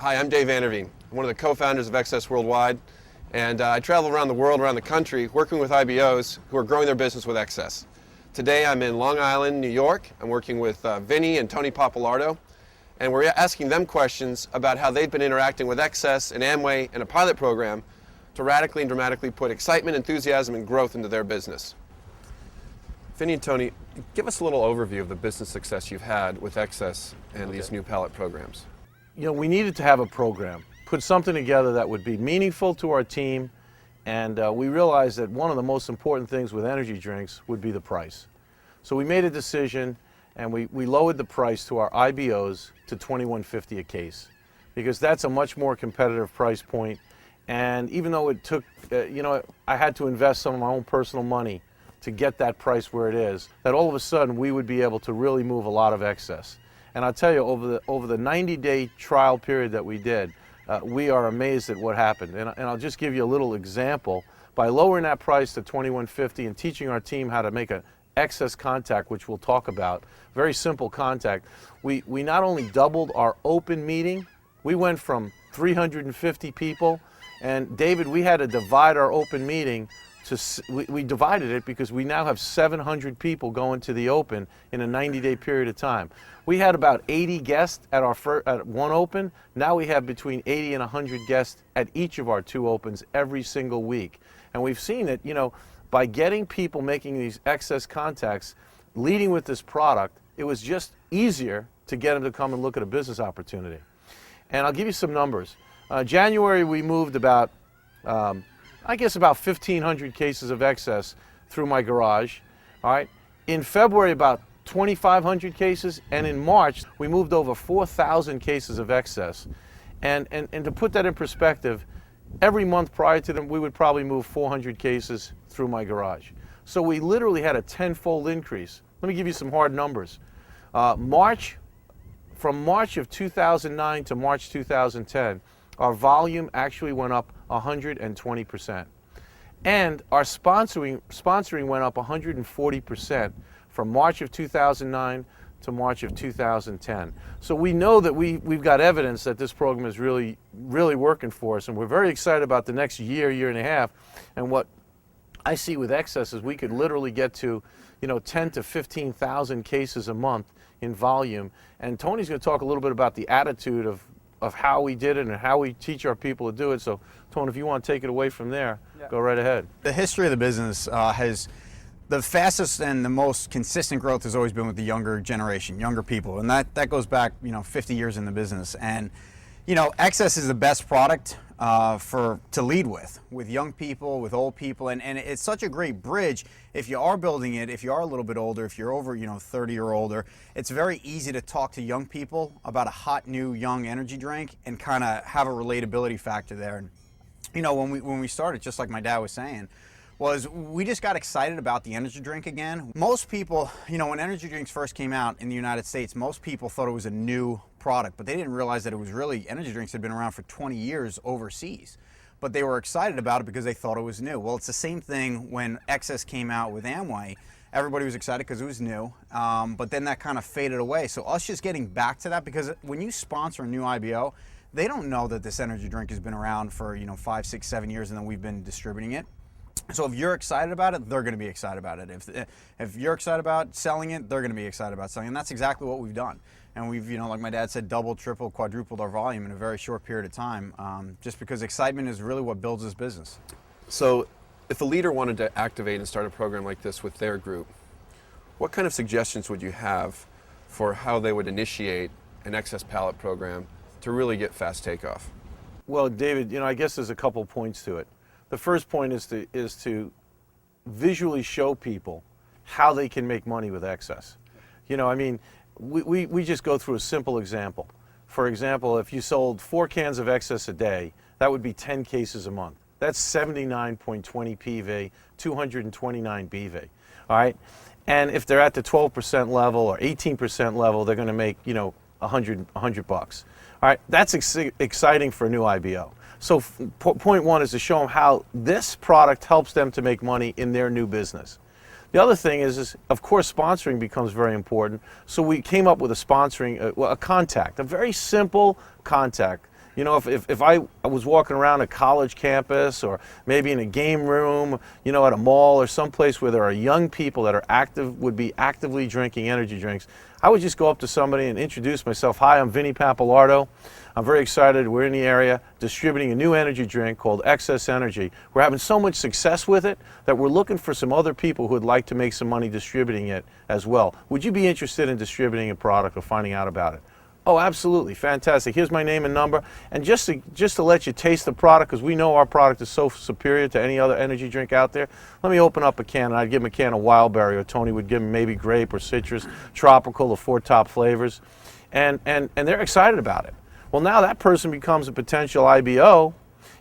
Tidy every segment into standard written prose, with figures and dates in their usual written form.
Hi, I'm Dave Vanderveen. I'm one of the co-founders of Excess Worldwide, and I travel around the world, around the country, working with IBOs who are growing their business with Excess. Today I'm in Long Island, New York. I'm working with Vinny and Tony Papalardo, and we're asking them questions about how they've been interacting with Excess and Amway and a pilot program to radically and dramatically put excitement, enthusiasm, and growth into their business. Vinny and Tony, give us a little overview of the business success you've had with Excess and these new pilot programs. You know, we needed to have a program, put something together that would be meaningful to our team, and we realized that one of the most important things with energy drinks would be the price. So we made a decision, and we lowered the price to our IBOs to $21.50 a case, because that's a much more competitive price point. And even though it took, I had to invest some of my own personal money to get that price where it is, that all of a sudden we would be able to really move a lot of excess. And I'll tell you, over the 90-day trial period that we did, we are amazed at what happened. And I'll just give you a little example. By lowering that price to $21.50 and teaching our team how to make an excess contact, which we'll talk about, very simple contact, we not only doubled our open meeting, we went from 350 people, and David, we had to divide our open meeting. We divided it because we now have 700 people going to the open in a 90-day period of time. We had about 80 guests at one open. Now we have between 80 and 100 guests at each of our two opens every single week. And we've seen that, by getting people making these excess contacts, leading with this product, it was just easier to get them to come and look at a business opportunity. And I'll give you some numbers. January we moved about 1,500 cases of excess through my garage. All right. In February, about 2,500 cases, and in March, we moved over 4,000 cases of excess. And to put that in perspective, every month prior to them, we would probably move 400 cases through my garage. So we literally had a tenfold increase. Let me give you some hard numbers. From March of 2009 to March 2010, our volume actually went up 120%. And our sponsoring went up 140% from March of 2009 to March of 2010. So we know that we've got evidence that this program is really, really working for us, and we're very excited about the next year and a half. And what I see with Excess is we could literally get to 10 to 15,000 cases a month in volume. And Tony's going to talk a little bit about the attitude of how we did it and how we teach our people to do it. So, Tony, if you want to take it away from there, Go right ahead. The history of the business has the fastest and the most consistent growth has always been with the younger generation, younger people, and that goes back 50 years in the business. And Excess is the best product to lead with young people, with old people, and it's such a great bridge. If you are building it, if you are a little bit older, if you're over 30 or older, it's very easy to talk to young people about a hot new young energy drink and kind of have a relatability factor there. And when we started, just like my dad was saying, we just got excited about the energy drink again. Most people, when energy drinks first came out in the United States, most people thought it was a new product, but they didn't realize that it was really, energy drinks had been around for 20 years overseas. But they were excited about it because they thought it was new. Well, it's the same thing when Excess came out with Amway. Everybody was excited because it was new, but then that kind of faded away. So us just getting back to that, because when you sponsor a new IBO, they don't know that this energy drink has been around for 5, 6, 7 years, and then we've been distributing it. So if you're excited about it, they're going to be excited about it. If you're excited about selling it, they're going to be excited about selling it. And that's exactly what we've done. And we've, like my dad said, doubled, tripled, quadrupled our volume in a very short period of time, just because excitement is really what builds this business. So if a leader wanted to activate and start a program like this with their group, what kind of suggestions would you have for how they would initiate an Excess pallet program to really get fast takeoff? Well, David, I guess there's a couple points to it. The first point is to visually show people how they can make money with Excess. We just go through a simple example. For example, if you sold 4 cans of Excess a day, that would be 10 cases a month. That's 79.20 PV, 229 BV. All right? And if they're at the 12% level or 18% level, they're going to make, $100 bucks. All right? That's exciting for a new IBO. So point one is to show them how this product helps them to make money in their new business. The other thing is of course, sponsoring becomes very important. So we came up with a contact, a very simple contact. You know, if I was walking around a college campus or maybe in a game room, you know, at a mall or someplace where there are young people that are would be actively drinking energy drinks, I would just go up to somebody and introduce myself. Hi, I'm Vinny Pappalardo. I'm very excited. We're in the area distributing a new energy drink called Excess Energy. We're having so much success with it that we're looking for some other people who would like to make some money distributing it as well. Would you be interested in distributing a product or finding out about it? Oh, absolutely, fantastic. Here's my name and number. And just to let you taste the product, because we know our product is so superior to any other energy drink out there, let me open up a can, and I'd give him a can of Wild Berry, or Tony would give him maybe grape or citrus, tropical, the 4 top flavors. And they're excited about it. Well, now that person becomes a potential IBO,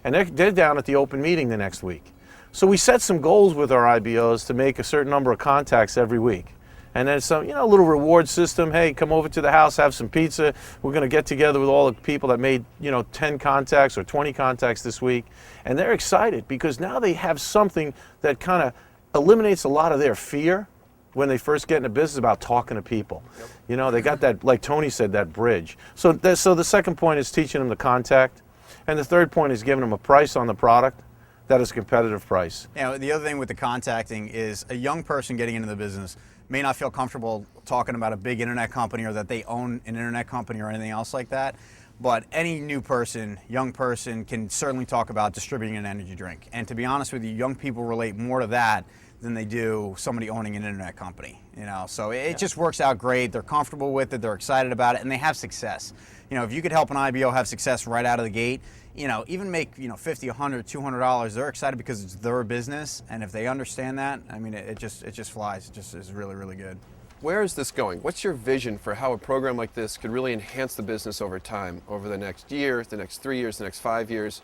and they're down at the open meeting the next week. So we set some goals with our IBOs to make a certain number of contacts every week. And then some, you know, a little reward system. Hey, come over to the house, have some pizza. We're going to get together with all the people that made, you know, 10 contacts or 20 contacts this week. And they're excited because now they have something that kind of eliminates a lot of their fear when they first get into business about talking to people. Yep. You know, they got that, like Tony said, that bridge. So the second point is teaching them the contact. And the third point is giving them a price on the product that is a competitive price. You know, the other thing with the contacting is a young person getting into the business may not feel comfortable talking about a big internet company or that they own an internet company or anything else like that. But any new person, young person, can certainly talk about distributing an energy drink. And to be honest with you, young people relate more to that than they do somebody owning an internet company. You know, so it just works out great. They're comfortable with it, they're excited about it, and they have success. You know, if you could help an IBO have success right out of the gate, you know, even make, you know, $50, $100, $200, they're excited because it's their business, and if they understand that, I mean, it just flies. It just is really, really good. Where is this going? What's your vision for how a program like this could really enhance the business over time, over the next year, the next 3 years, the next 5 years?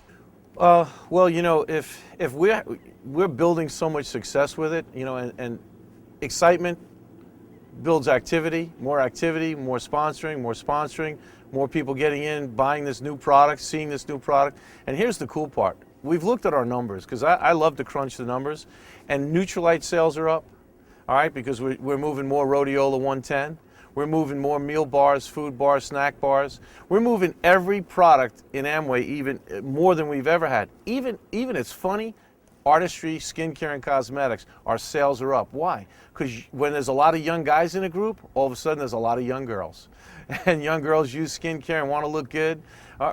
Well, you know, if we're building so much success with it, you know, and excitement builds activity, more sponsoring, more people getting in, buying this new product, seeing this new product. And here's the cool part. We've looked at our numbers, because I love to crunch the numbers, and Nutrilite sales are up, all right, because we're moving more Rhodiola 110. We're moving more meal bars, food bars, snack bars. We're moving every product in Amway even more than we've ever had. Even it's funny, artistry, skincare, and cosmetics, our sales are up. Why? Because when there's a lot of young guys in a group, all of a sudden there's a lot of young girls. And young girls use skincare and want to look good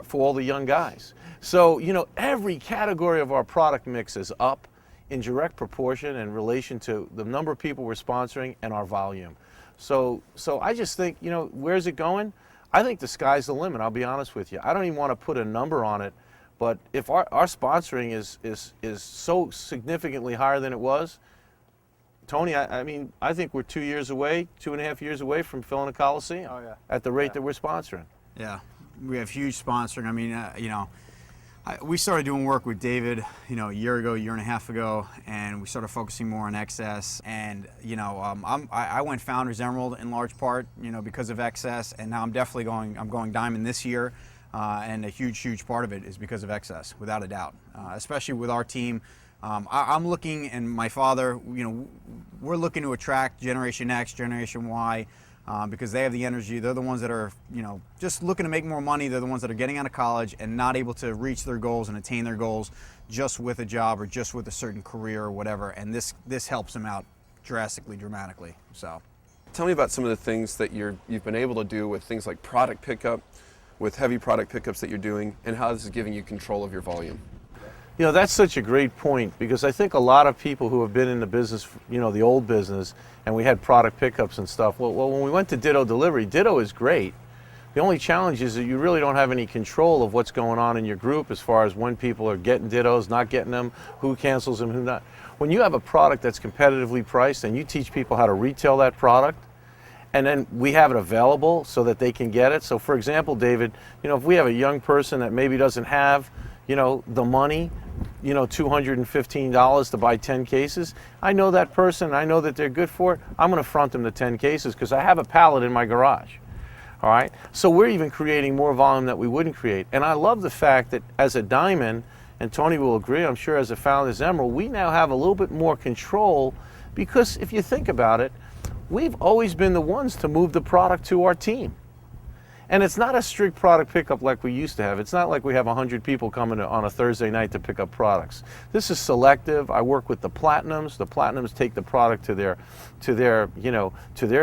for all the young guys. So, you know, every category of our product mix is up in direct proportion in relation to the number of people we're sponsoring and our volume. So I just think, you know, where's it going? I think the sky's the limit, I'll be honest with you. I don't even want to put a number on it, but if our sponsoring is so significantly higher than it was, Tony, I mean, I think we're 2 years away, 2.5 years away from filling a Coliseum. Oh, yeah. At the rate that we're sponsoring. Yeah, we have huge sponsoring. I mean, you know, we started doing work with David, you know, a year and a half ago, and we started focusing more on Excess. And you know, I went Founders Emerald in large part, you know, because of Excess, and now I'm going Diamond this year, and a huge part of it is because of Excess, without a doubt. Especially with our team, I'm looking, and my father, you know, we're looking to attract Generation X, Generation Y. Because they have the energy. They're the ones that are, you know, just looking to make more money. They're the ones that are getting out of college and not able to reach their goals and attain their goals just with a job or just with a certain career or whatever. And this helps them out dramatically. So, Tell me about some of the things that you've been able to do with things like product pickup, with heavy product pickups that you're doing, and how this is giving you control of your volume. You know, that's such a great point, because I think a lot of people who have been in the business, you know, the old business, and we had product pickups and stuff. Well, when we went to Ditto Delivery, Ditto is great. The only challenge is that you really don't have any control of what's going on in your group as far as when people are getting Dittos, not getting them, who cancels them, who not. When you have a product that's competitively priced and you teach people how to retail that product, and then we have it available so that they can get it. So for example, David, you know, if we have a young person that maybe doesn't have, you know, the money, you know, $215 to buy 10 cases, I know that person, I know that they're good for it, I'm going to front them the 10 cases because I have a pallet in my garage. All right? So we're even creating more volume that we wouldn't create. And I love the fact that as a Diamond, and Tony will agree, I'm sure, as a Founders Emerald, we now have a little bit more control, because if you think about it, we've always been the ones to move the product to our team. And it's not a strict product pickup like we used to have. It's not like we have 100 people coming on a Thursday night to pick up products. This is selective. I work with the Platinums. The Platinums take the product to their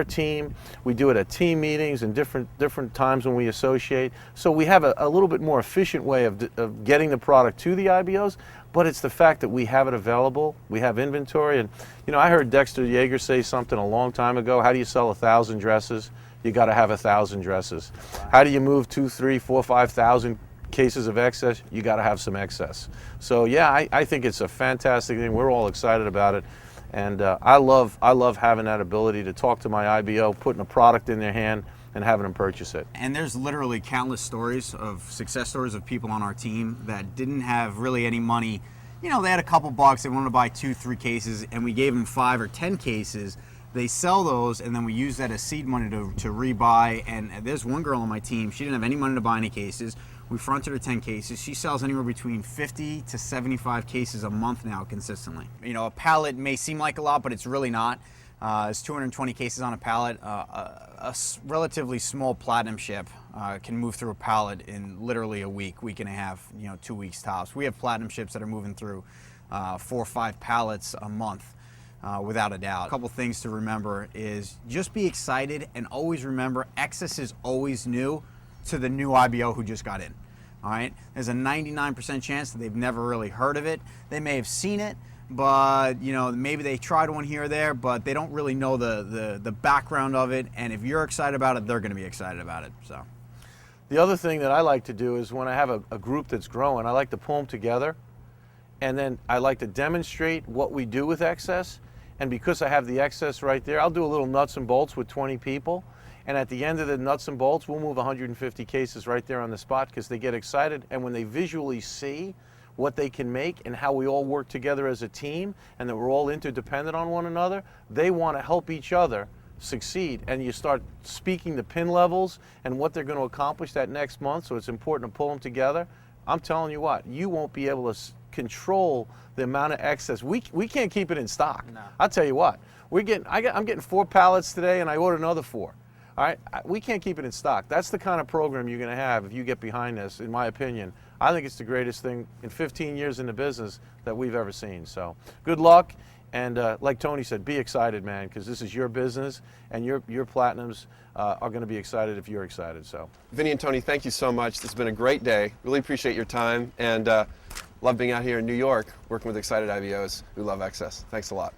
team. We do it at team meetings and different times when we associate. So we have a little bit more efficient way of getting the product to the IBOs, but it's the fact that we have it available, we have inventory. And I heard Dexter Yeager say something a long time ago: how do you sell 1,000 dresses? You got to have 1,000 dresses. How do you move 2, 3, 4, 5,000 cases of excess? You got to have some excess. So yeah, I think it's a fantastic thing. We're all excited about it, and I love having that ability to talk to my IBO, putting a product in their hand, and having them purchase it. And there's literally countless stories of success stories of people on our team that didn't have really any money. They had a couple bucks, they wanted to buy 2, 3 cases, and we gave them 5 or 10 cases. They sell those, and then we use that as seed money to rebuy. And there's one girl on my team, she didn't have any money to buy any cases. We fronted her 10 cases. She sells anywhere between 50 to 75 cases a month now consistently. A pallet may seem like a lot, but it's really not. It's 220 cases on a pallet. A relatively small Platinum ship can move through a pallet in literally a week and a half, 2 weeks tops. We have Platinum ships that are moving through 4 or 5 pallets a month. Without a doubt. A couple things to remember is just be excited, and always remember excess is always new to the new IBO who just got in. All right, there's a 99% chance that they've never really heard of it. They may have seen it, but maybe they tried one here or there, but they don't really know the background of it. And if you're excited about it, they're going to be excited about it. So the other thing that I like to do is when I have a group that's growing, I like to pull them together, and then I like to demonstrate what we do with excess. And because I have the excess right there, I'll do a little nuts and bolts with 20 people. And at the end of the nuts and bolts, we'll move 150 cases right there on the spot because they get excited. And when they visually see what they can make and how we all work together as a team and that we're all interdependent on one another, they want to help each other succeed. And you start speaking the pin levels and what they're going to accomplish that next month. So it's important to pull them together. I'm telling you what, you won't be able to control the amount of excess. We can't keep it in stock. No. I'll tell you what, I'm getting 4 pallets today, and I ordered another 4. All right, we can't keep it in stock. That's the kind of program you're going to have if you get behind this, in my opinion. I think it's the greatest thing in 15 years in the business that we've ever seen. So good luck, and like Tony said, be excited, man, because this is your business, and your Platinums are going to be excited if you're excited. So, Vinny and Tony, thank you so much. This has been a great day. Really appreciate your time, and love being out here in New York working with excited IBOs who love excess. Thanks a lot.